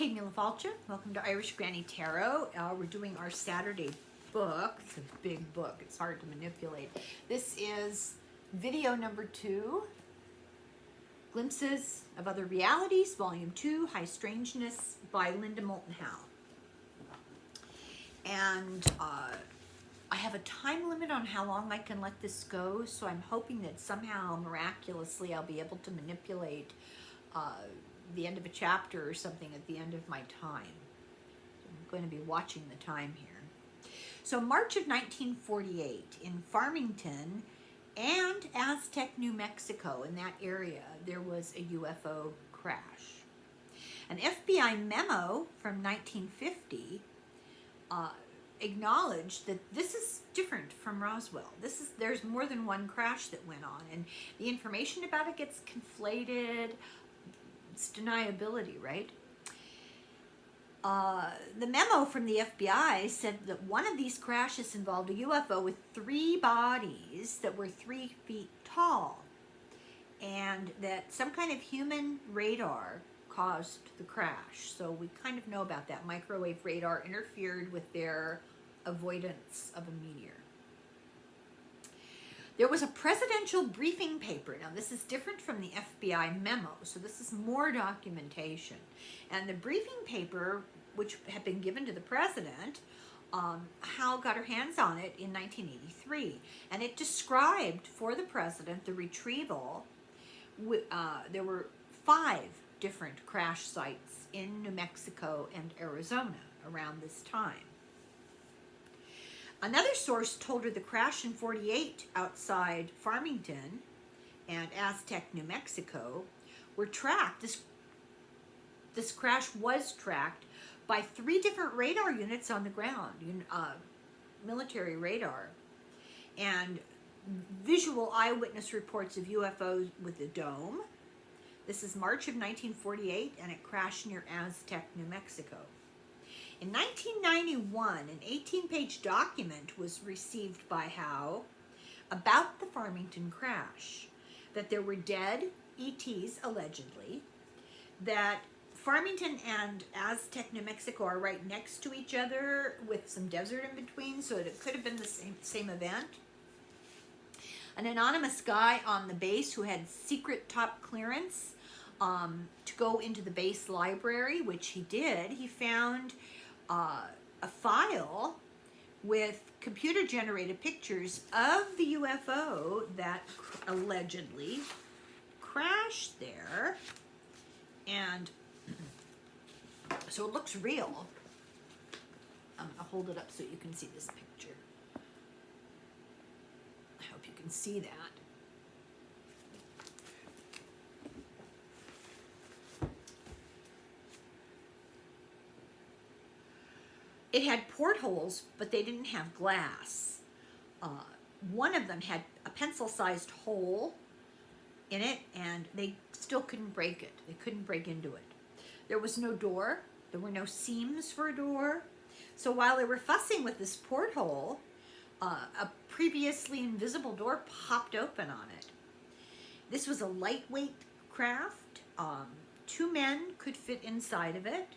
Katie LaFalcia. Welcome to Irish Granny Tarot. We're doing our Saturday book. It's a big book. It's hard to manipulate. This is video number 2, Glimpses of Other Realities, Volume 2, High Strangeness by Moulton, Howe. And I have a time limit on how long I can let this go, so I'm hoping that somehow, miraculously, I'll be able to manipulate the end of a chapter or something at the end of my time. I'm going to be watching the time here. So March of 1948 in Farmington and Aztec, New Mexico, in that area, there was a UFO crash. An FBI memo from 1950 acknowledged that this is different from Roswell. There's more than one crash that went on, and the information about it gets conflated. It's deniability, right? The memo from the FBI said that one of these crashes involved a UFO with 3 bodies that were 3 feet tall, and that some kind of human radar caused the crash. So we kind of know about that. Microwave radar interfered with their avoidance of a meteor. There was a presidential briefing paper. Now, this is different from the FBI memo, so this is more documentation. And the briefing paper, which had been given to the president, Howe got her hands on it in 1983. And it described for the president the retrieval. There were 5 different crash sites in New Mexico and Arizona around this time. Another source told her the crash in 48 outside Farmington and Aztec, New Mexico were tracked. This crash was tracked by 3 different radar units on the ground, military radar, and visual eyewitness reports of UFOs with a dome. This is March of 1948, and it crashed near Aztec, New Mexico. In 1991, an 18-page document was received by Howe about the Farmington crash, that there were dead ETs, allegedly, that Farmington and Aztec, New Mexico are right next to each other with some desert in between, so it could have been the same event. An anonymous guy on the base who had secret top clearance to go into the base library, which he did, he found a file with computer-generated pictures of the UFO that allegedly crashed there, and so it looks real. I'm going to hold it up so you can see this picture. I hope you can see that. It had portholes, but they didn't have glass. One of them had a pencil-sized hole in it, and they still couldn't break it. They couldn't break into it. There was no door. There were no seams for a door. So while they were fussing with this porthole, a previously invisible door popped open on it. This was a lightweight craft. 2 men could fit inside of it.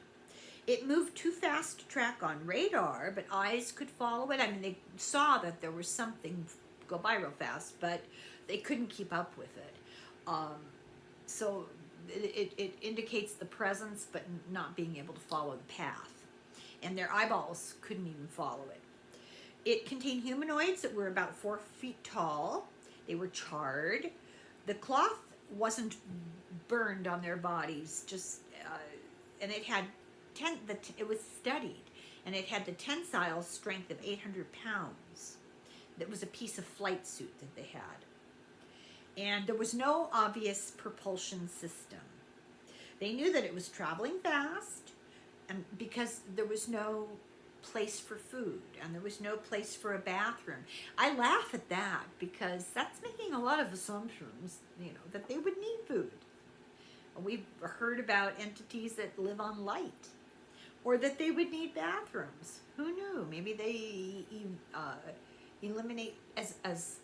It moved too fast to track on radar, but eyes could follow it. I mean, they saw that there was something go by real fast, but they couldn't keep up with it. So it indicates the presence, but not being able to follow the path. And their eyeballs couldn't even follow it. It contained humanoids that were about 4 feet tall. They were charred. The cloth wasn't burned on their bodies, and it had it was studied, and it had the tensile strength of 800 pounds. That was a piece of flight suit that they had. And there was no obvious propulsion system. They knew that it was traveling fast, and because there was no place for food, and there was no place for a bathroom. I laugh at that because that's making a lot of assumptions, that they would need food. We've heard about entities that live on light, or that they would need bathrooms. Who knew? Maybe they eliminate as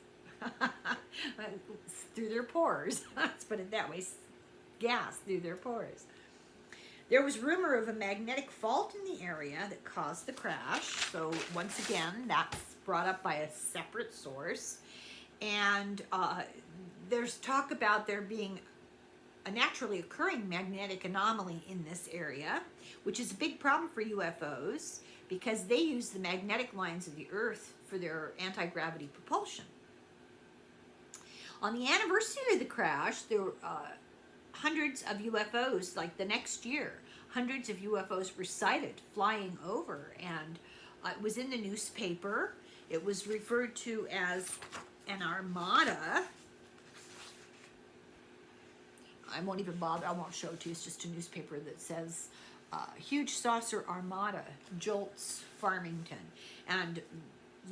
through their pores. Let's put it that way. Gas through their pores. There was rumor of a magnetic fault in the area that caused the crash. So once again, that's brought up by a separate source. And there's talk about there being a naturally occurring magnetic anomaly in this area, which is a big problem for UFOs because they use the magnetic lines of the Earth for their anti-gravity propulsion. On the anniversary of the crash, there were hundreds of UFOs, like the next year, hundreds of UFOs were sighted flying over, and it was in the newspaper. It was referred to as an armada. I won't even bother, I won't show it to you, it's just a newspaper that says, huge saucer armada jolts Farmington. And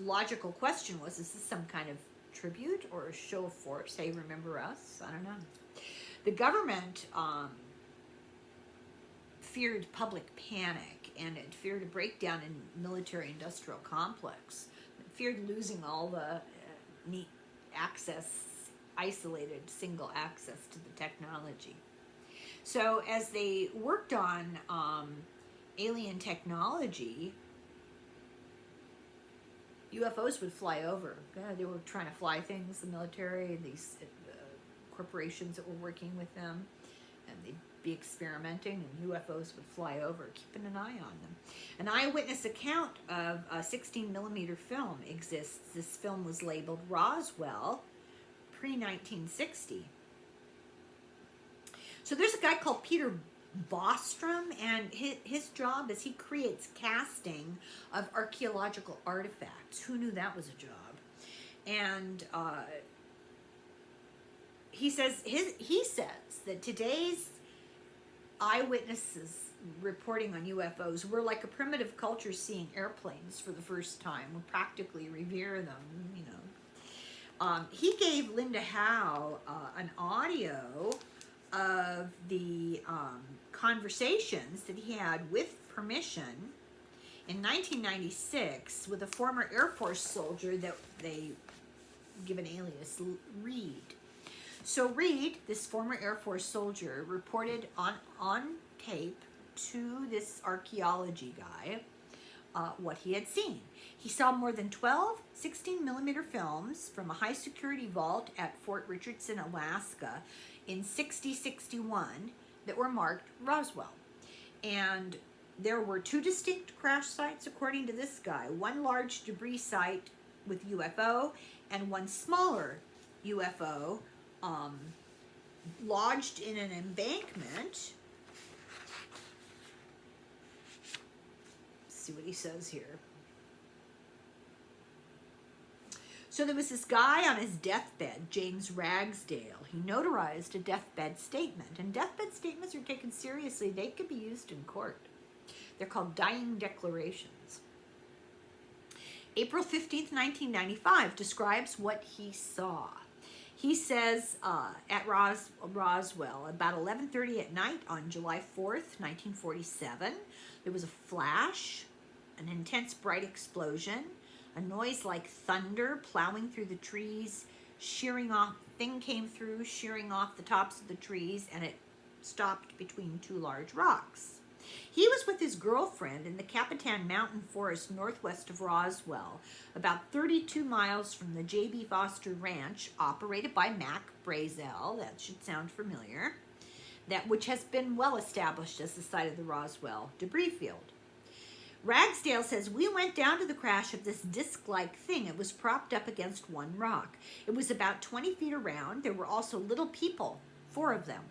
logical question was, is this some kind of tribute or a show of force? Hey, remember us? I don't know. The government feared public panic, and it feared a breakdown in military-industrial complex. It feared losing all the neat access, isolated single access to the technology. So as they worked on alien technology, UFOs would fly over. They were trying to fly things, the military, these corporations that were working with them, and they'd be experimenting, and UFOs would fly over, keeping an eye on them. An eyewitness account of a 16mm film exists. This film was labeled Roswell, pre-1960. So there's a guy called Peter Bostrom, and his job is he creates casting of archaeological artifacts. Who knew that was a job? And he says that today's eyewitnesses reporting on UFOs were like a primitive culture seeing airplanes for the first time. We practically revere them, you know. He gave Linda Howe an audio of the conversations that he had with permission in 1996 with a former Air Force soldier that they give an alias, Reed. So Reed, this former Air Force soldier, reported on tape to this archaeology guy what he had seen. He saw more than 12 16mm films from a high security vault at Fort Richardson, Alaska in 60-61 that were marked Roswell. And there were 2 distinct crash sites according to this guy, one large debris site with UFO and one smaller UFO lodged in an embankment. Let's see what he says here. So there was this guy on his deathbed, James Ragsdale. He notarized a deathbed statement, and deathbed statements are taken seriously. They could be used in court. They're called dying declarations. April 15th, 1995 describes what he saw. He says at Roswell, about 11:30 at night on July 4th, 1947, there was a flash, an intense bright explosion, a noise like thunder plowing through the trees, shearing off, thing came through, shearing off the tops of the trees, and it stopped between 2 large rocks. He was with his girlfriend in the Capitan Mountain Forest northwest of Roswell, about 32 miles from the J.B. Foster Ranch, operated by Mac Brazel, that should sound familiar, which has been well established as the site of the Roswell debris field. Ragsdale says, we went down to the crash of this disc-like thing. It was propped up against one rock. It was about 20 feet around. There were also little people, 4 of them.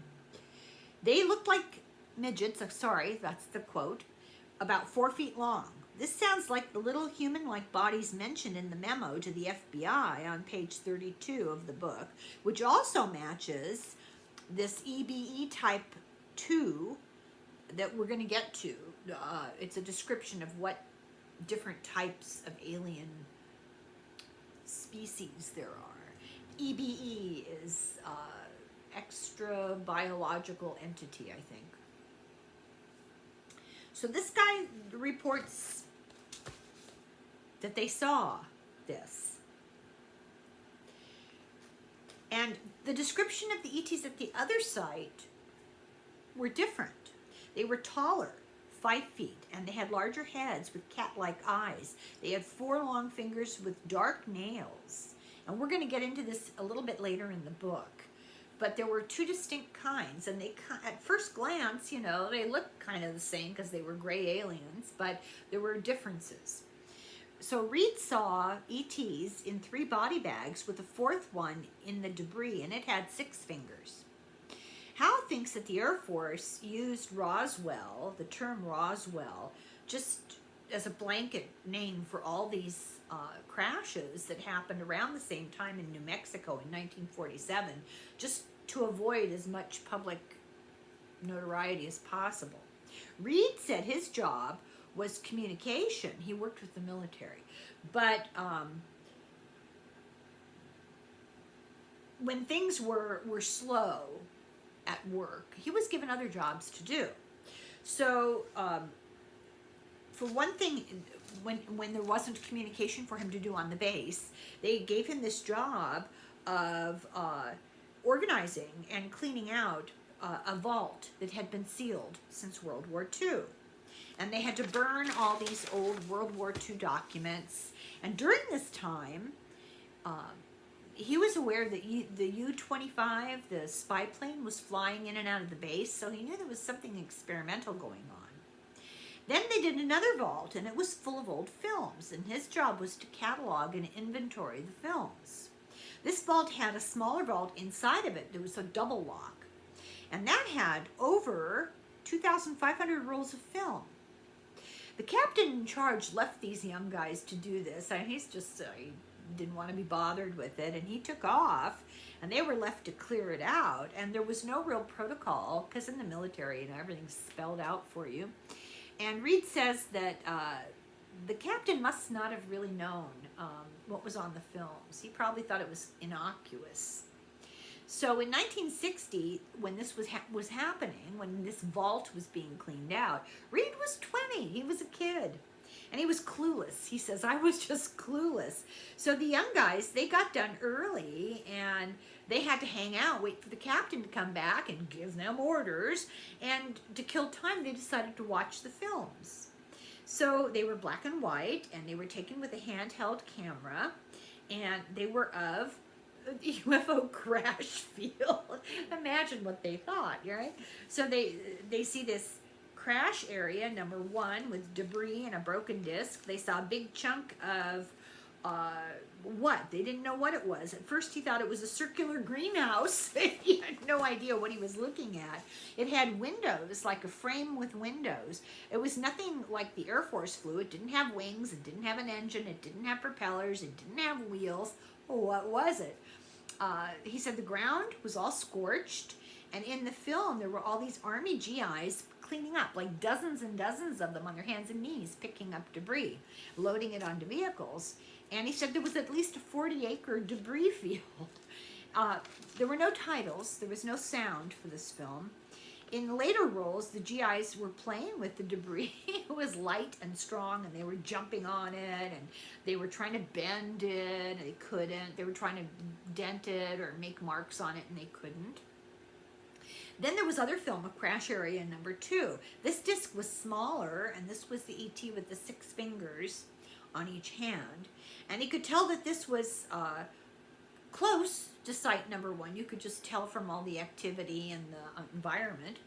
They looked like midgets, sorry, that's the quote, about 4 feet long. This sounds like the little human-like bodies mentioned in the memo to the FBI on page 32 of the book, which also matches this EBE type 2 that we're going to get to. It's a description of what different types of alien species there are. EBE is extra biological entity, I think. So this guy reports that they saw this. And the description of the ETs at the other site were different. They were taller, 5 feet, and they had larger heads with cat-like eyes. They had 4 long fingers with dark nails. And we're going to get into this a little bit later in the book. But there were 2 distinct kinds, and they, at first glance, you know, they looked kind of the same because they were gray aliens, but there were differences. So Reed saw ETs in 3 body bags with a 4th one in the debris, and it had 6 fingers. Howe thinks that the Air Force used Roswell, the term Roswell, just as a blanket name for all these crashes that happened around the same time in New Mexico in 1947, just to avoid as much public notoriety as possible. Reed said his job was communication. He worked with the military. But when things were slow at work, he was given other jobs to do. So for one thing, when there wasn't communication for him to do on the base, they gave him this job of organizing and cleaning out a vault that had been sealed since World War II. And they had to burn all these old World War II documents. And during this time, he was aware that the U-25, the spy plane, was flying in and out of the base, so he knew there was something experimental going on. Then they did another vault, and it was full of old films, and his job was to catalog and inventory the films. This vault had a smaller vault inside of it. There was a double lock, and that had over 2,500 rolls of film. The captain in charge left these young guys to do this, and he's just he didn't want to be bothered with it, and he took off, and they were left to clear it out, and there was no real protocol, because in the military, you know, everything's spelled out for you. And Reed says that the captain must not have really known what was on the films. He probably thought it was innocuous. So in 1960, when this was happening, when this vault was being cleaned out, Reed was 20. He was a kid. And he was clueless. He says, I was just clueless. So the young guys, they got done early, and they had to hang out, wait for the captain to come back and give them orders. And to kill time, they decided to watch the films. So they were black and white, and they were taken with a handheld camera, and they were of the UFO crash field. Imagine what they thought, right? So they see this crash area, number 1, with debris and a broken disc. They saw a big chunk of what? They didn't know what it was. At first he thought it was a circular greenhouse. He had no idea what he was looking at. It had windows, like a frame with windows. It was nothing like the Air Force flew. It didn't have wings. It didn't have an engine. It didn't have propellers. It didn't have wheels. Oh, what was it? He said the ground was all scorched, and in the film there were all these Army GIs cleaning up, like dozens and dozens of them on their hands and knees, picking up debris, loading it onto vehicles. And he said there was at least a 40-acre debris field. There were no titles. There was no sound for this film. In later roles, the GIs were playing with the debris. It was light and strong, and they were jumping on it, and they were trying to bend it, and they couldn't. They were trying to dent it or make marks on it, and they couldn't. Then there was other film of Crash Area number 2. This disc was smaller, and this was the ET with the 6 fingers on each hand. And he could tell that this was close to site number 1. You could just tell from all the activity and the environment,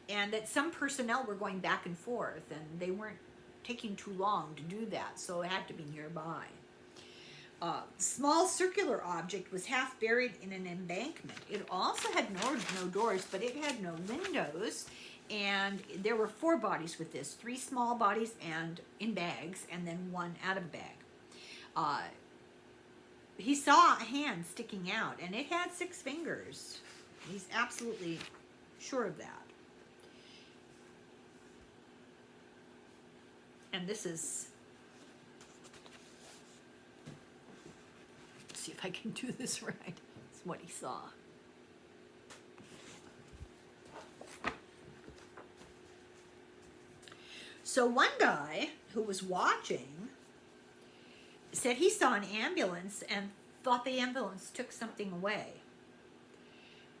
and that some personnel were going back and forth, and they weren't taking too long to do that, so it had to be nearby. Small circular object was half buried in an embankment. It also had no doors, but it had no windows, and there were 4 bodies with this, 3 small bodies and in bags, and then 1 out of a bag. He saw a hand sticking out, and it had 6 fingers. He's absolutely sure of that. And this is, let's see if I can do this right. It's what he saw. So one guy who was watching said he saw an ambulance and thought the ambulance took something away.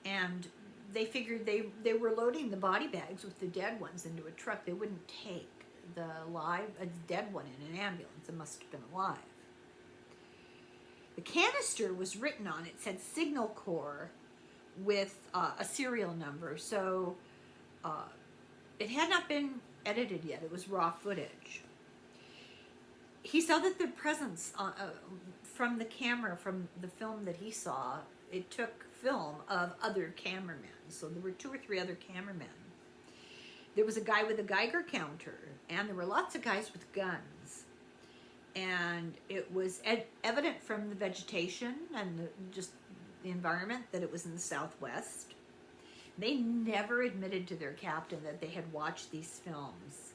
And they figured they were loading the body bags with the dead ones into a truck. They wouldn't take a dead one in an ambulance. It must have been alive. The canister was written on it, said Signal Corps with a serial number. So it had not been edited yet. It was raw footage. He saw that the presence from the camera, from the film that he saw, it took film of other cameramen. So there were 2 or 3 other cameramen. There was a guy with a Geiger counter, and there were lots of guys with guns. And it was evident from the vegetation and just the environment that it was in the Southwest. They never admitted to their captain that they had watched these films.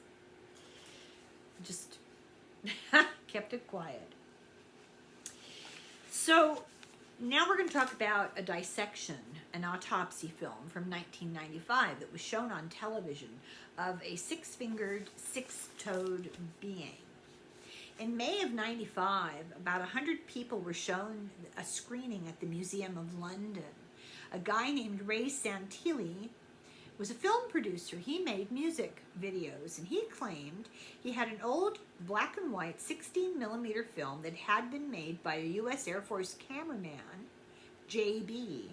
Just kept it quiet. So now we're going to talk about a dissection, an autopsy film from 1995 that was shown on television of a 6-fingered, 6-toed being. In May of 95, about 100 people were shown a screening at the Museum of London. A guy named Ray Santilli was a film producer. He made music videos, and he claimed he had an old black and white 16mm film that had been made by a U.S. Air Force cameraman, J.B.,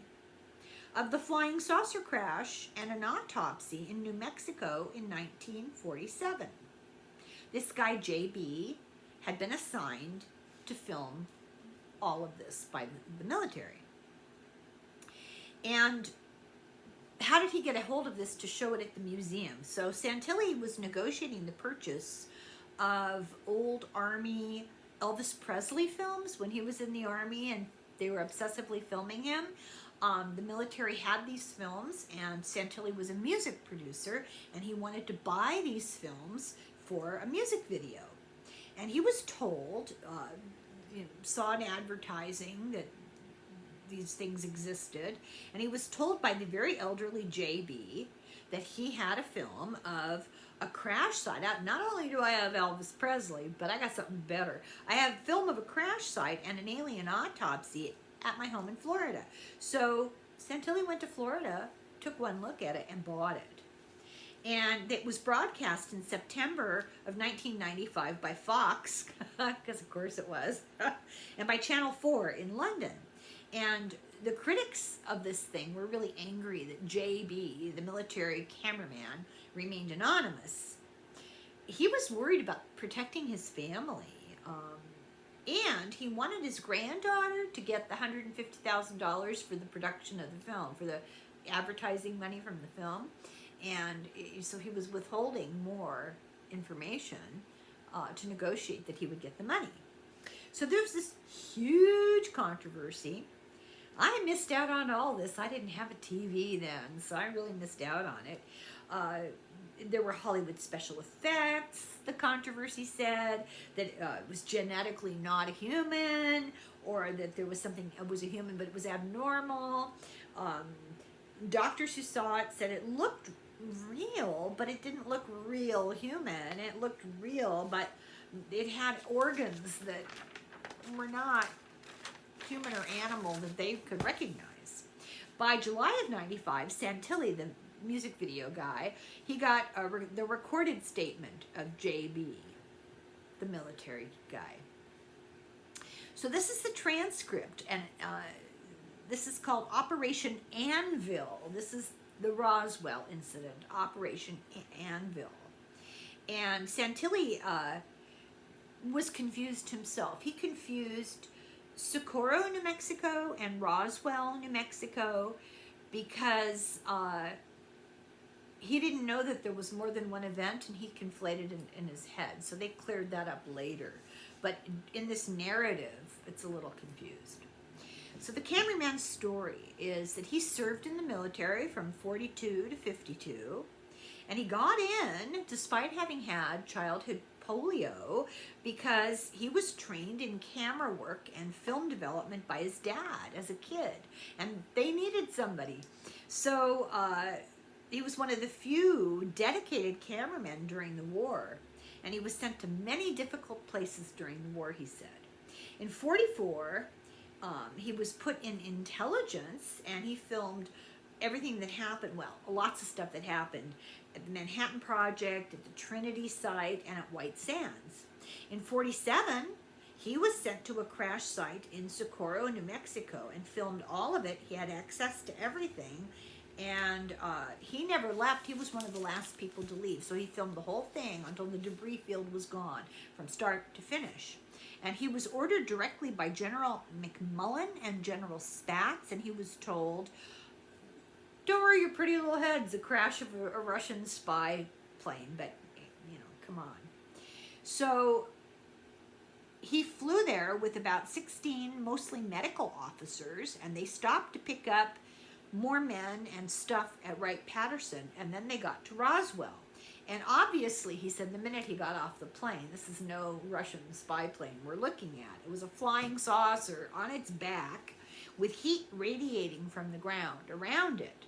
of the flying saucer crash and an autopsy in New Mexico in 1947. This guy, J.B., had been assigned to film all of this by the military. And how did he get a hold of this to show it at the museum? So Santilli was negotiating the purchase of old Army Elvis Presley films when he was in the Army, and they were obsessively filming him. The military had these films, and Santilli was a music producer, and he wanted to buy these films for a music video. And he was told, saw an advertising that these things existed, and he was told by the very elderly J.B. that he had a film of a crash site. Not only do I have Elvis Presley, but I got something better. I have film of a crash site and an alien autopsy at my home in Florida. So Santilli went to Florida, took one look at it, and bought it. And it was broadcast in September of 1995 by Fox, because of course it was, and by Channel 4 in London. And the critics of this thing were really angry that J.B., the military cameraman, remained anonymous. He was worried about protecting his family, and he wanted his granddaughter to get the $150,000 for the production of the film, for the advertising money from the film. And so he was withholding more information to negotiate that he would get the money. So there's this huge controversy. I missed out on all this. I didn't have a TV then, so I really missed out on it. There were Hollywood special effects. The controversy said that it was genetically not a human, or that there was something, it was a human but it was abnormal. Doctors who saw it said it looked real, but it didn't look real human. It looked real, but it had organs that were not human or animal that they could recognize. By July of 95, Santilli, the music video guy, he got the recorded statement of J.B., the military guy. So this is the transcript, and this is called Operation Anvil. This is the Roswell incident, Operation Anvil. And Santilli was confused himself. He confused Socorro, New Mexico and Roswell, New Mexico, because he didn't know that there was more than one event, and he conflated in his head. So they cleared that up later. But in this narrative, it's a little confused. So the cameraman's story is that he served in the military from 42 to 52, and he got in despite having had childhood polio because he was trained in camera work and film development by his dad as a kid, and they needed somebody. So he was one of the few dedicated cameramen during the war, and he was sent to many difficult places during the war, he said. In 44, he was put in intelligence, and he filmed everything that happened, well, lots of stuff that happened at the Manhattan Project, at the Trinity site, and at White Sands. In 47, he was sent to a crash site in Socorro, New Mexico, and filmed all of it. He had access to everything, and he never left. He was one of the last people to leave, so he filmed the whole thing until the debris field was gone, from start to finish. And he was ordered directly by General McMullen and General Spatz, and he was told, don't worry your pretty little heads, a crash of a Russian spy plane, but, you know, come on. So he flew there with about 16 mostly medical officers, and they stopped to pick up more men and stuff at Wright-Patterson, and then they got to Roswell. And obviously, he said the minute he got off the plane, this is no Russian spy plane we're looking at. It was a flying saucer on its back with heat radiating from the ground around it.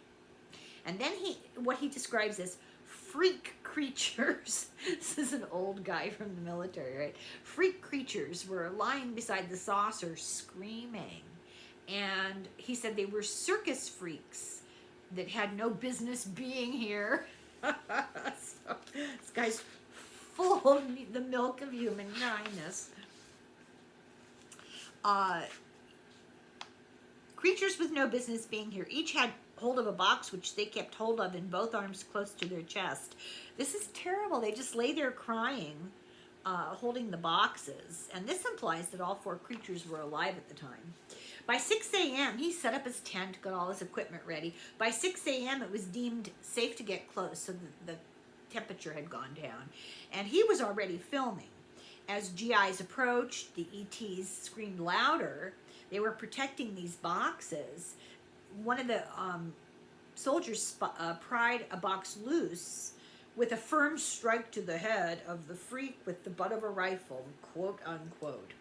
And then what he describes as freak creatures. This is an old guy from the military, right? Freak creatures were lying beside the saucer screaming. And he said they were circus freaks that had no business being here. So, this guy's full of the milk of human kindness. Creatures with no business being here each had hold of a box which they kept hold of in both arms close to their chest. This is terrible. They just lay there crying, holding the boxes. And this implies that all four creatures were alive at the time. By 6 a.m., he set up his tent, got all his equipment ready. By 6 a.m., it was deemed safe to get close, so the temperature had gone down. And he was already filming. As GIs approached, the ETs screamed louder. They were protecting these boxes. One of the soldiers pried a box loose with a firm strike to the head of the freak with the butt of a rifle, quote unquote.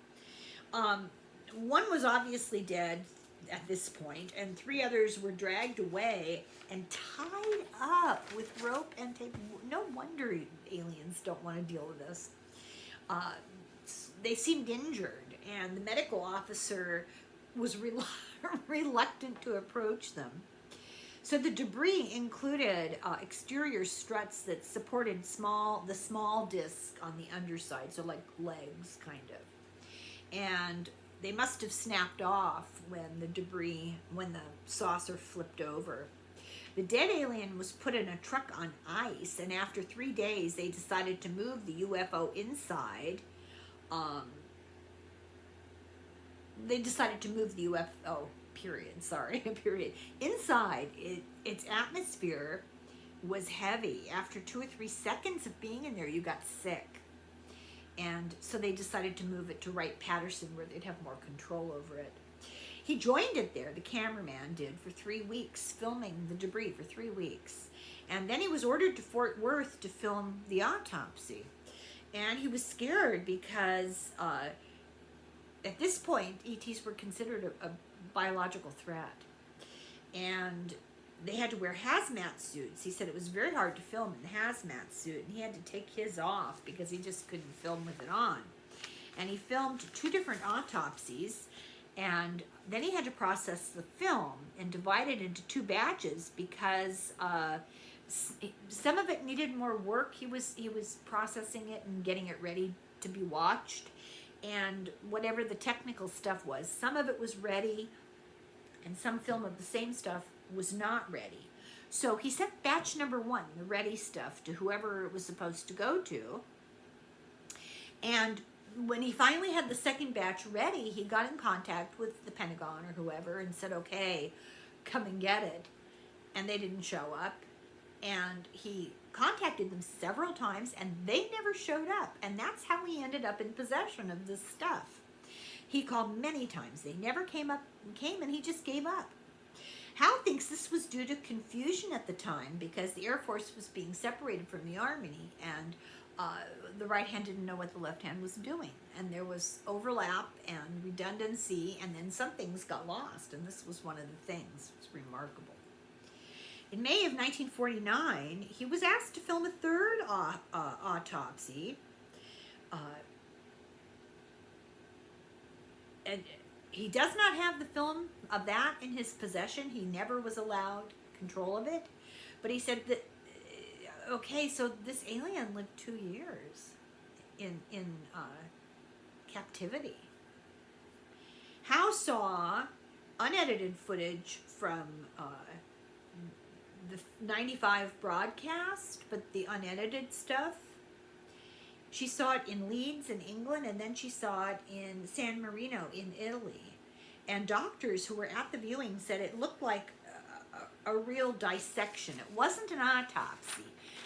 One was obviously dead at this point, and 3 others were dragged away and tied up with rope and tape. No wonder aliens don't want to deal with this. They seemed injured, and the medical officer was reluctant to approach them. So the debris included exterior struts that supported the small disc on the underside, so like legs, kind of. And they must have snapped off when the saucer flipped over. The dead alien was put in a truck on ice, and after 3 days, they decided to move the UFO inside. Period. Inside, its atmosphere was heavy. After 2 or 3 seconds of being in there, you got sick. And so they decided to move it to Wright-Patterson, where they'd have more control over it. He joined it there, the cameraman did, for 3 weeks, filming the debris for 3 weeks. And then he was ordered to Fort Worth to film the autopsy. And he was scared because at this point, ETs were considered a biological threat. And they had to wear hazmat suits. He said it was very hard to film in the hazmat suit, and he had to take his off because he just couldn't film with it on. And he filmed 2 different autopsies, and then he had to process the film and divide it into 2 batches because some of it needed more work. He was processing it and getting it ready to be watched, and whatever the technical stuff was, some of it was ready, and some film of the same stuff was not ready. So he sent batch number 1, the ready stuff, to whoever it was supposed to go to. And when he finally had the second batch ready, he got in contact with the Pentagon or whoever and said, okay, come and get it. And they didn't show up. And he contacted them several times, and they never showed up. And that's how he ended up in possession of this stuff. He called many times. They never came, and he just gave up. Howe thinks this was due to confusion at the time because the Air Force was being separated from the Army, and the right hand didn't know what the left hand was doing. And there was overlap and redundancy, and then some things got lost, and this was one of the things. It's remarkable. In May of 1949, he was asked to film a 3rd autopsy. And he does not have the film of that in his possession. He never was allowed control of it. But he said that, okay, so this alien lived 2 years in captivity. Howe saw unedited footage from the 95 broadcast, but the unedited stuff. She saw it in Leeds in England, and then she saw it in San Marino in Italy. And doctors who were at the viewing said it looked like a real dissection. It wasn't an autopsy.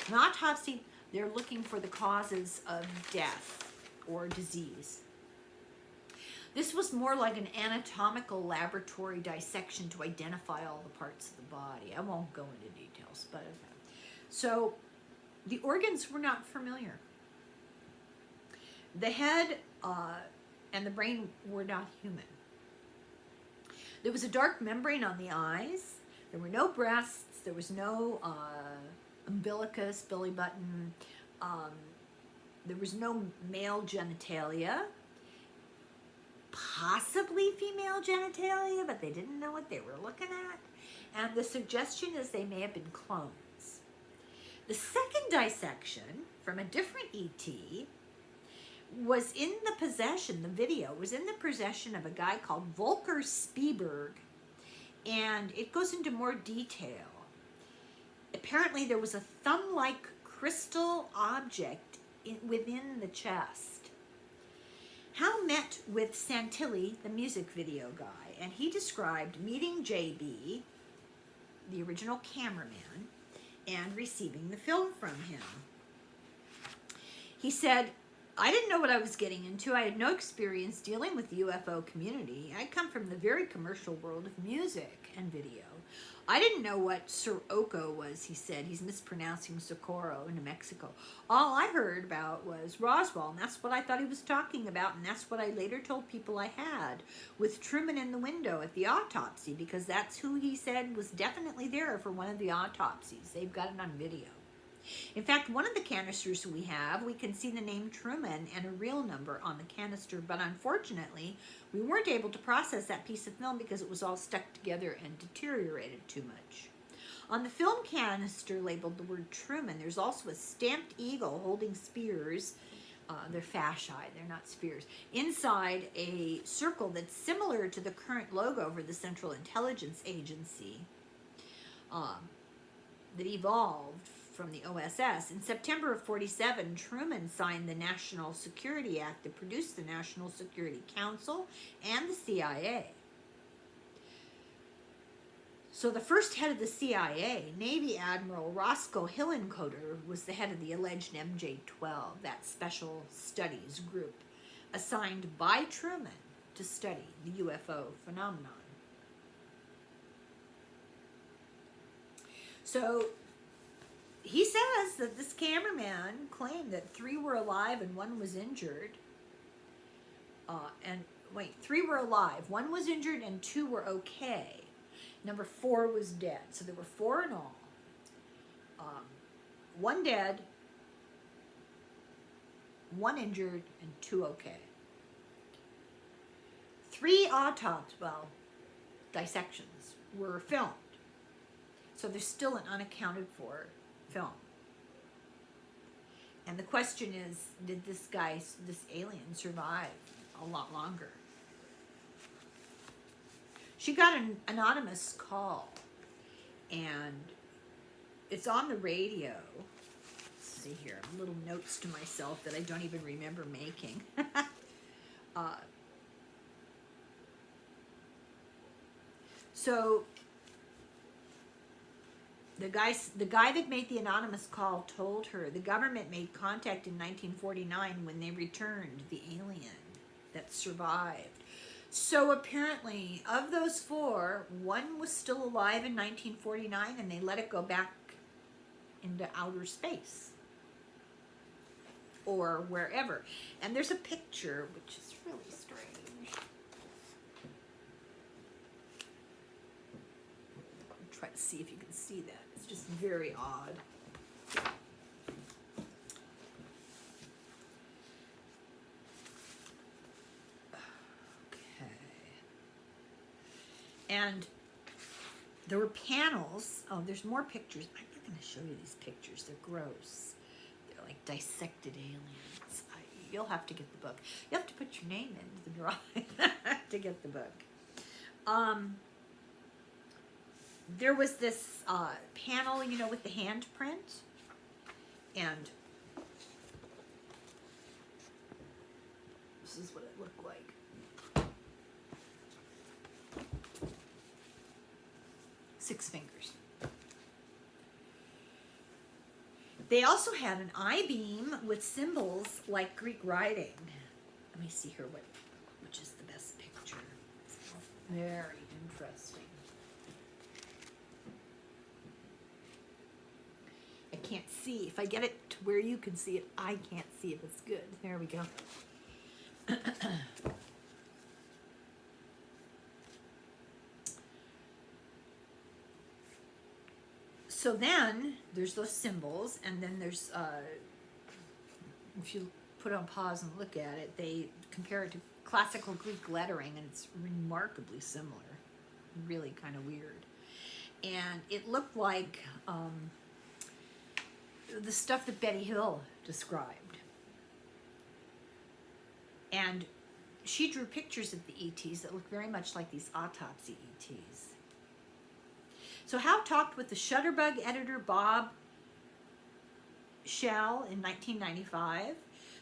An autopsy, they're looking for the causes of death or disease. This was more like an anatomical laboratory dissection to identify all the parts of the body. I won't go into details, but so the organs were not familiar. The head and the brain were not human. There was a dark membrane on the eyes. There were no breasts. There was no umbilicus, belly button. There was no male genitalia. Possibly female genitalia, but they didn't know what they were looking at. And the suggestion is they may have been clones. The second dissection from a different ET was in the possession, the video was in the possession of a guy called Volker Spieberg, and it goes into more detail. Apparently there was a thumb-like crystal object within the chest. Howe met with Santilli, the music video guy, and he described meeting JB, the original cameraman, and receiving the film from him. He said, I didn't know what I was getting into. I had no experience dealing with the UFO community. I come from the very commercial world of music and video. I didn't know what Sirocco was, he said. He's mispronouncing Socorro, New Mexico. All I heard about was Roswell, and that's what I thought he was talking about, and that's what I later told people I had with Truman in the window at the autopsy, because that's who he said was definitely there for one of the autopsies. They've got it on video. In fact, one of the canisters we have, we can see the name Truman and a real number on the canister, but unfortunately, we weren't able to process that piece of film because it was all stuck together and deteriorated too much. On the film canister labeled the word Truman, there's also a stamped eagle holding spears. They're fasci, they're not spears. Inside a circle that's similar to the current logo for the Central Intelligence Agency that evolved from the OSS. In September of 47, Truman signed the National Security Act that produced the National Security Council and the CIA. So the first head of the CIA, Navy Admiral Roscoe Hillenkoetter, was the head of the alleged MJ-12, that special studies group assigned by Truman to study the UFO phenomenon. So he says that this cameraman claimed that 3 were alive and 1 was injured. 3 were alive, 1 was injured, and 2 were okay. Number 4 was dead. So there were 4 in all. 1 dead, 1 injured, and 2 okay. 3 dissections were filmed. So there's still an unaccounted for film. And the question is, did this alien survive a lot longer? She got an anonymous call, and it's on the radio. Let's see here, little notes to myself that I don't even remember making. So the guy that made the anonymous call told her the government made contact in 1949 when they returned the alien that survived. So apparently, of those 4, 1 was still alive in 1949, and they let it go back into outer space or wherever. And there's a picture, which is really strange. Try to see if you can see that. It's just very odd. Okay. And There were panels. Oh, there's more pictures. I'm not going to show you these pictures. They're gross. They're like dissected aliens. You'll have to get the book. You have to put your name in the drawing to get the book. There was this panel, you know, with the handprint. And this is what it looked like. 6 fingers. They also had an I-beam with symbols like Greek writing. Let me see here which is the best picture. Very interesting. I can't see. If I get it to where you can see it, I can't see if it's good. There we go. So then there's those symbols, and then there's, if you put on pause and look at it, they compare it to classical Greek lettering, and it's remarkably similar. Really kind of weird. And it looked like the stuff that Betty Hill described. And she drew pictures of the ETs that look very much like these autopsy ETs. So Howe talked with the Shutterbug editor Bob Shell in 1995.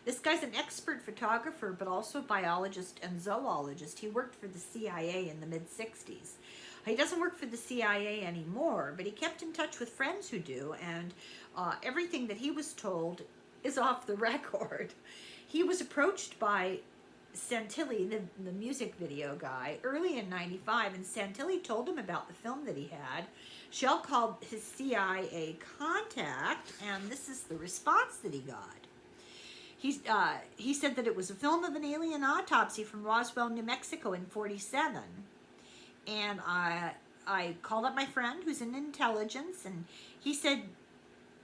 This guy's an expert photographer, but also biologist and zoologist. He worked for the CIA in the mid-60s. He doesn't work for the CIA anymore, but he kept in touch with friends who do, and everything that he was told is off the record. He was approached by Santilli, the music video guy, early in 95, and Santilli told him about the film that he had. Shell called his CIA contact, and this is the response that he got. He said that it was a film of an alien autopsy from Roswell, New Mexico in '47. And I called up my friend who's in intelligence, and he said,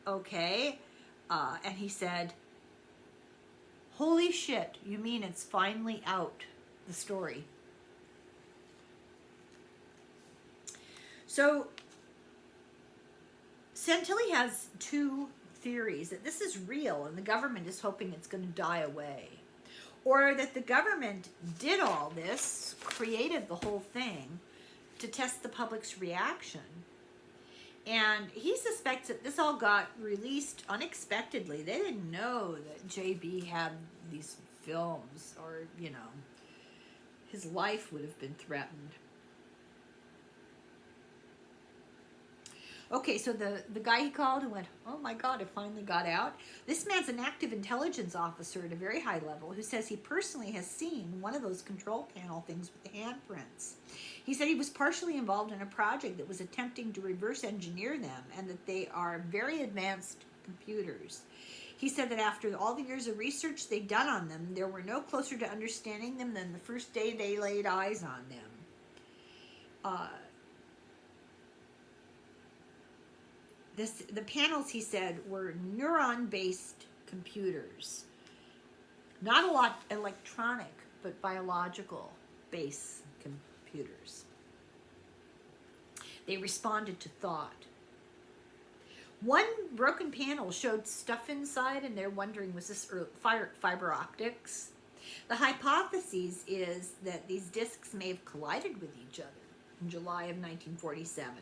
okay. And he said, holy shit, you mean it's finally out, the story. So Santilli has 2 theories: that this is real and the government is hoping it's going to die away, or that the government did all this, created the whole thing to test the public's reaction. And he suspects that this all got released unexpectedly. They didn't know that JB had these films, or, you know, his life would have been threatened. Okay, so the guy he called who went, oh my God, it finally got out. This man's an active intelligence officer at a very high level who says he personally has seen one of those control panel things with the handprints. He said he was partially involved in a project that was attempting to reverse engineer them, and that they are very advanced computers. He said that after all the years of research they'd done on them, they were no closer to understanding them than the first day they laid eyes on them. The panels, he said, were neuron-based computers. Not a lot electronic, but biological base computers. They responded to thought. One broken panel showed stuff inside, and they're wondering, was this fiber optics? The hypothesis is that these disks may have collided with each other in July of 1947.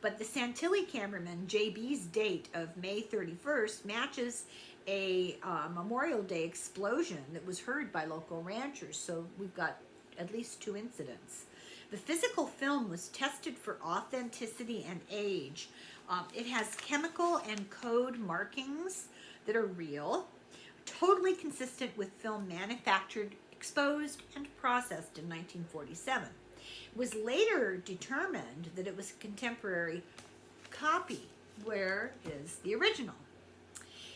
But the Santilli cameraman, JB's date of May 31st matches a Memorial Day explosion that was heard by local ranchers. So we've got at least 2 incidents. The physical film was tested for authenticity and age. It has chemical and code markings that are real, totally consistent with film manufactured, exposed, and processed in 1947. It was later determined that it was a contemporary copy. Where is the original?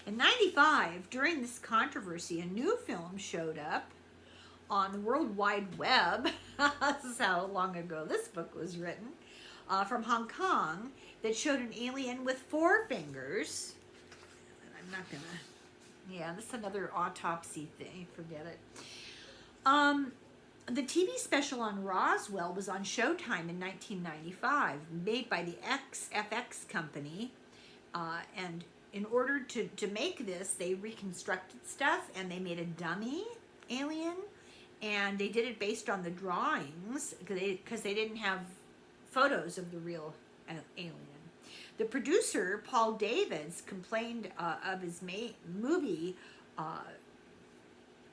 In '95, during this controversy, a new film showed up on the World Wide Web. This is how long ago this book was written, from Hong Kong, that showed an alien with 4 fingers. I'm not gonna, yeah, this is another autopsy thing, forget it. The TV special on Roswell was on Showtime in 1995, made by the FX company. And in order to make this, they reconstructed stuff and they made a dummy alien. And they did it based on the drawings because they didn't have photos of the real alien. The producer, Paul Davids, complained of his movie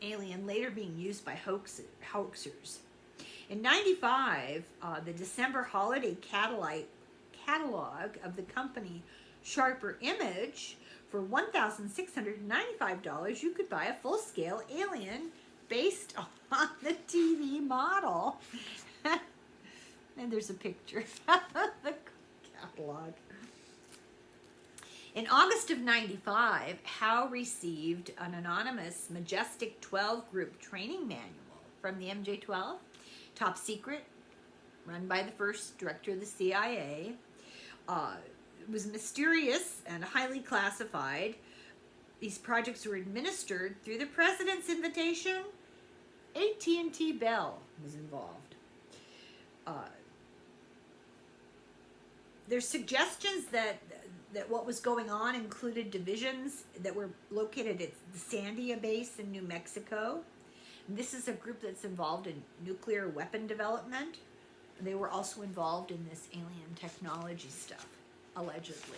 Alien later being used by hoaxers. In 95, the December holiday catalog of the company Sharper Image, for $1,695, you could buy a full-scale alien based on the TV model. And there's a picture of the catalog. In August of 95, Howe received an anonymous Majestic 12 group training manual from the MJ-12, top secret, run by the first director of the CIA. It was mysterious and highly classified. These projects were administered through the president's invitation. AT&T Bell was involved. There's suggestions that what was going on included divisions that were located at the Sandia base in New Mexico. And this is a group that's involved in nuclear weapon development. They were also involved in this alien technology stuff, allegedly.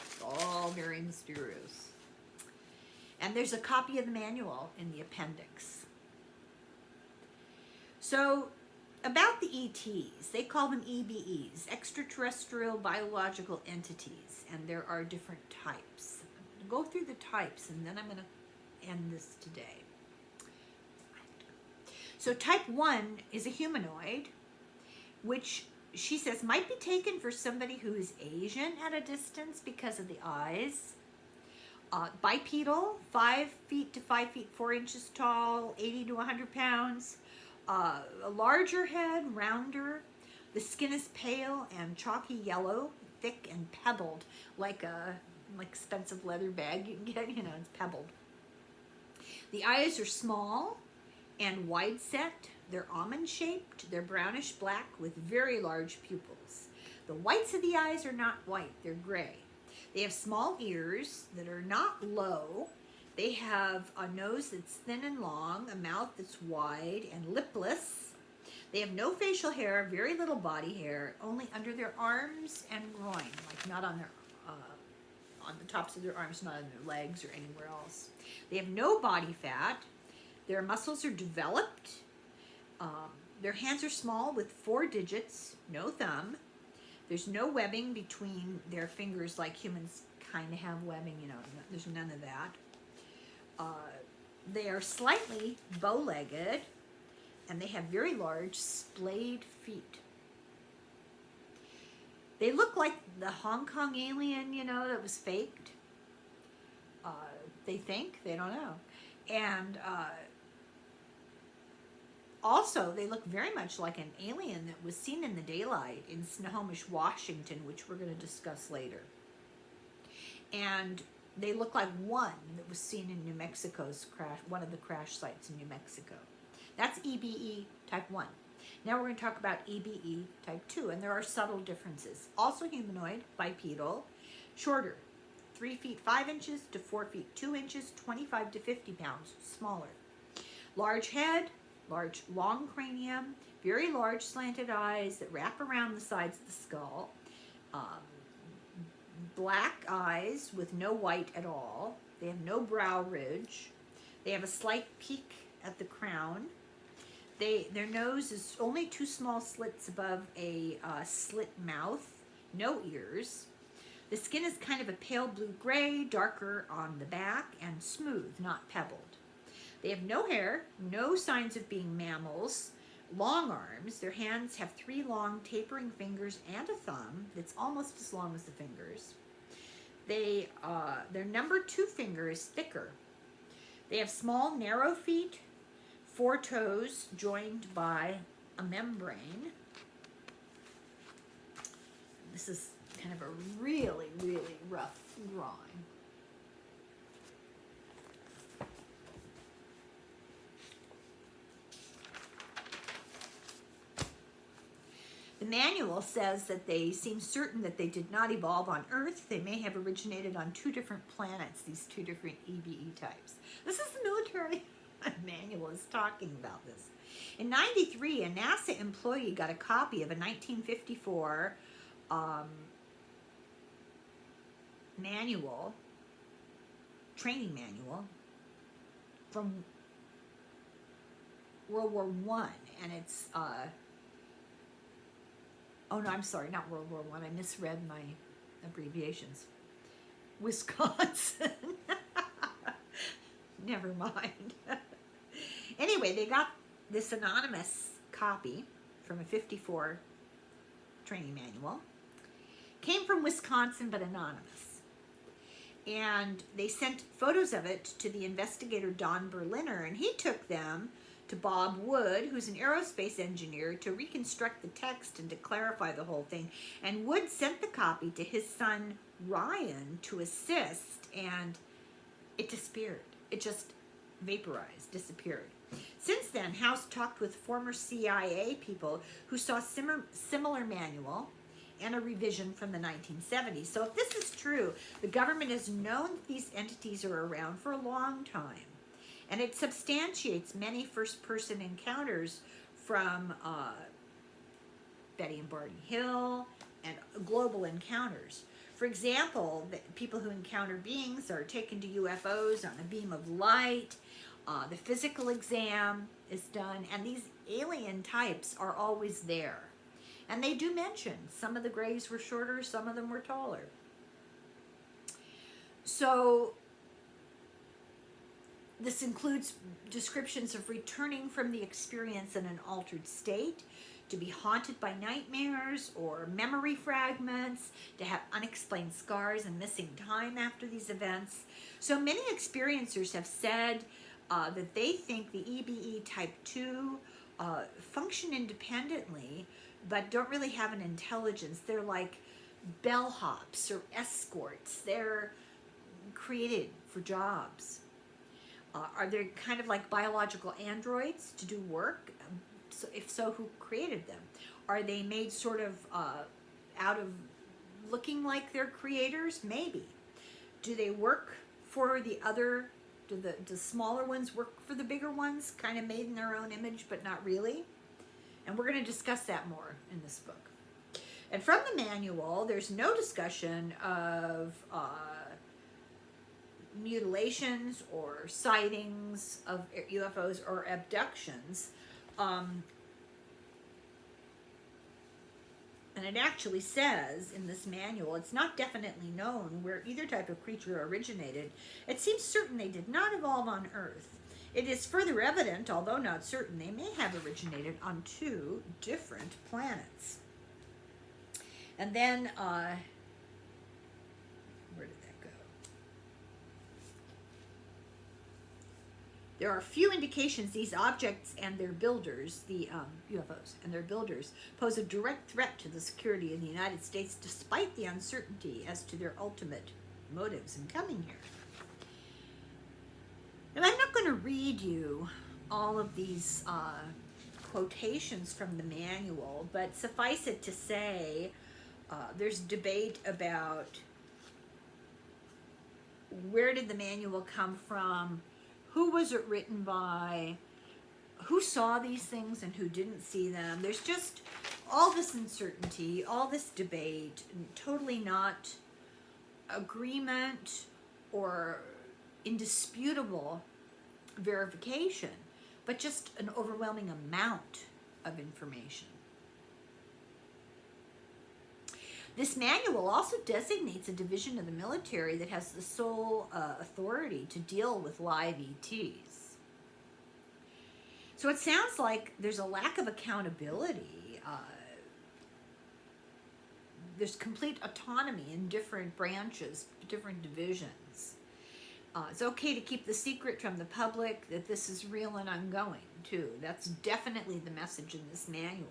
It's all very mysterious. And there's a copy of the manual in the appendix. So, about the ETs, they call them EBEs, extraterrestrial biological entities, and there are different types. Go through the types, and then I'm going to end this today. So type 1 is a humanoid, which she says might be taken for somebody who is Asian at a distance because of the eyes. Bipedal, 5 feet to 5 feet 4 inches tall, 80 to 100 pounds. A larger head, rounder. The skin is pale and chalky yellow, thick and pebbled, like a expensive leather bag you can get, it's pebbled. The eyes are small and wide set. They're almond shaped. They're brownish black with very large pupils. The whites of the eyes are not white, they're gray. They have small ears that are not low. They have a nose that's thin and long, a mouth that's wide and lipless. They have no facial hair, very little body hair, only under their arms and groin, like not on the tops of their arms, not on their legs or anywhere else. They have no body fat. Their muscles are developed. Their hands are small with 4 digits, no thumb. There's no webbing between their fingers like humans kind of have webbing, there's none of that. They are slightly bow-legged, and they have very large splayed feet. They look like the Hong Kong alien, that was faked. They think, they don't know. And also, they look very much like an alien that was seen in the daylight in Snohomish, Washington, which we're going to discuss later. And they look like one that was seen in New Mexico's one of the crash sites in New Mexico. That's EBE type 1. Now we're going to talk about EBE type 2, and there are subtle differences. Also humanoid, bipedal, shorter, 3 feet 5 inches to 4 feet 2 inches, 25 to 50 pounds, smaller. Large head, long cranium, very large slanted eyes that wrap around the sides of the skull. Black eyes with no white at all. They have no brow ridge. They have a slight peak at the crown. Their nose is only 2 small slits above a slit mouth. No ears. The skin is kind of a pale blue-gray, darker on the back, and smooth, not pebbled. They have no hair, no signs of being mammals. Long arms. Their hands have 3 long tapering fingers and a thumb that's almost as long as the fingers. Their number 2 finger is thicker. They have small, narrow feet, 4 toes joined by a membrane. This is kind of a really, really rough drawing. manual says that they seem certain that they did not evolve on Earth. They may have originated on 2 different planets, these 2 different EBE types. This is the military manual is talking about this. In '93, a NASA employee got a copy of a 1954 manual, training manual from World War I, and it's oh no, I'm sorry, not World War I. I misread my abbreviations. Wisconsin. Never mind. Anyway, they got this anonymous copy from a '54 training manual. Came from Wisconsin, but anonymous. And they sent photos of it to the investigator Don Berliner, and he took them to Bob Wood, who's an aerospace engineer, to reconstruct the text and to clarify the whole thing. And Wood sent the copy to his son Ryan to assist, and it disappeared. It just vaporized, disappeared. Since then, Howe's talked with former CIA people who saw similar manual and a revision from the 1970s. So if this is true, the government has known that these entities are around for a long time. And it substantiates many first-person encounters from Betty and Barton Hill and global encounters. For example, the people who encounter beings are taken to UFOs on a beam of light. The physical exam is done, and these alien types are always there. And they do mention some of the grays were shorter, some of them were taller. So this includes descriptions of returning from the experience in an altered state, to be haunted by nightmares or memory fragments, to have unexplained scars and missing time after these events. So many experiencers have said that they think the EBE type 2 function independently, but don't really have an intelligence. They're like bellhops or escorts. They're created for jobs. Are they kind of like biological androids to do work? So if so, who created them? Are they made sort of out of looking like their creators? Maybe. Do they work for the other? Do the smaller ones work for the bigger ones? Kind of made in their own image, but not really? And we're going to discuss that more in this book. And from the manual, there's no discussion of mutilations or sightings of UFOs or abductions. And it actually says in this manual, it's not definitely known where either type of creature originated. It seems certain they did not evolve on Earth. It is further evident, although not certain, they may have originated on 2 different planets. And then, where did that go? There are few indications these objects and their builders, the UFOs and their builders, pose a direct threat to the security of the United States, despite the uncertainty as to their ultimate motives in coming here. And I'm not going to read you all of these quotations from the manual, but suffice it to say, there's debate about where did the manual come from, who was it written by, who saw these things and who didn't see them. There's just all this uncertainty, all this debate, and totally not agreement or indisputable verification, but just an overwhelming amount of information. This manual also designates a division of the military that has the sole authority to deal with live ETs. So it sounds like there's a lack of accountability. There's complete autonomy in different branches, different divisions. It's okay to keep the secret from the public that this is real and ongoing, too. That's definitely the message in this manual.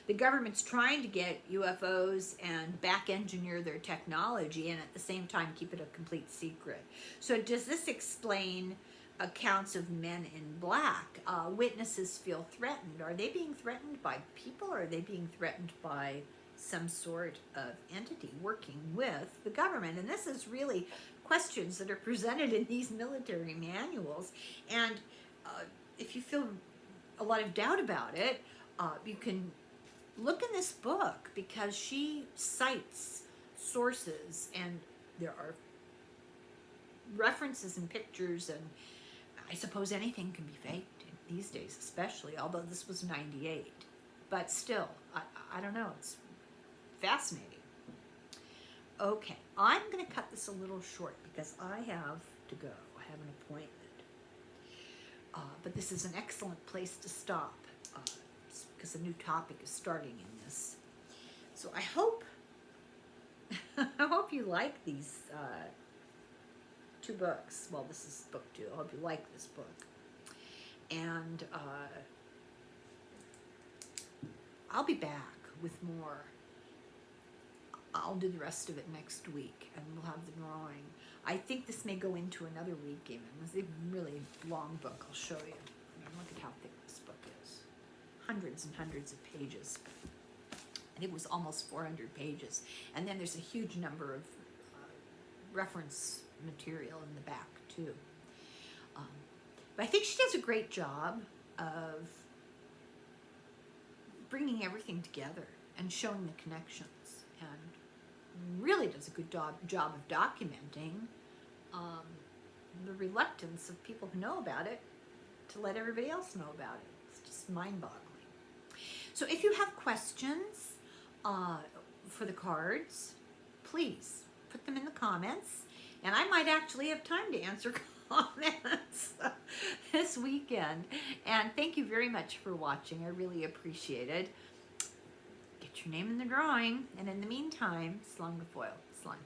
The government's trying to get UFOs and back-engineer their technology and at the same time keep it a complete secret. So does this explain accounts of men in black. Witnesses feel threatened. Are they being threatened by people, or are they being threatened by some sort of entity working with the government? And this is really questions that are presented in these military manuals. And if you feel a lot of doubt about it, you can look in this book, because she cites sources, and there are references and pictures, and I suppose anything can be faked these days, especially, although this was 98. But still, I don't know, it's fascinating. Okay, I'm going to cut this a little short because I have to go. I have an appointment. But this is an excellent place to stop, because a new topic is starting in this. So I hope you like these two books. Well, this is book 2. I hope you like this book. And I'll be back with more. I'll do the rest of it next week, and we'll have the drawing. I think this may go into another week even. It's a really long book. I'll show you. I mean, look at how thick this book is. Hundreds and hundreds of pages. I think it was almost 400 pages. And then there's a huge number of reference material in the back, too. But I think she does a great job of bringing everything together and showing the connections, and really does a good job of documenting the reluctance of people who know about it to let everybody else know about it. It's just mind-boggling. So if you have questions for the cards, please put them in the comments, and I might actually have time to answer comments this weekend. And thank you very much for watching. I really appreciate it. Get your name in the drawing, and in the meantime, slán go fóill, slán.